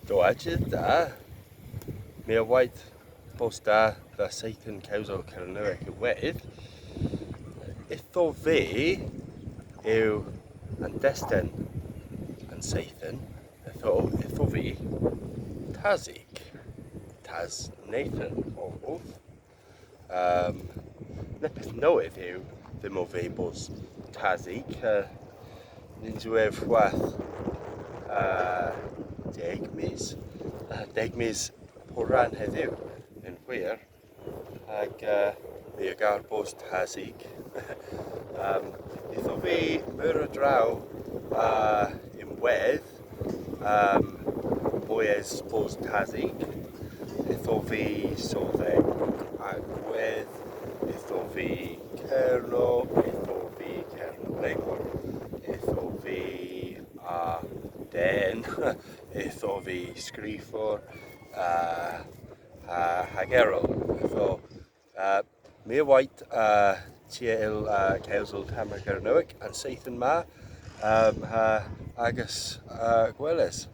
Doedjyd da. Mi o waith bos da the Seythen Kewsel Kernewek y wedd. Itho fi yw yn destyn yn Seythen. Itho fi Tasig. Tas Nathan oedd. Nepeth newydd yw ddim o fi bos Tasig. Ni'n dweud waith deg mis poran heddiw yn wir ac mi o gael bos Tasig. Itho fi myr o draw yn wedd boes bos Tasig. Itho fi soddeg ac wedd. Itho fi Cerno, itho fi Kernewek, itho fi den, itho fi sgriffwr hagerol. Itho mi o waith tiel Kewsel Kernewek yn Seythen ma agos gwelys.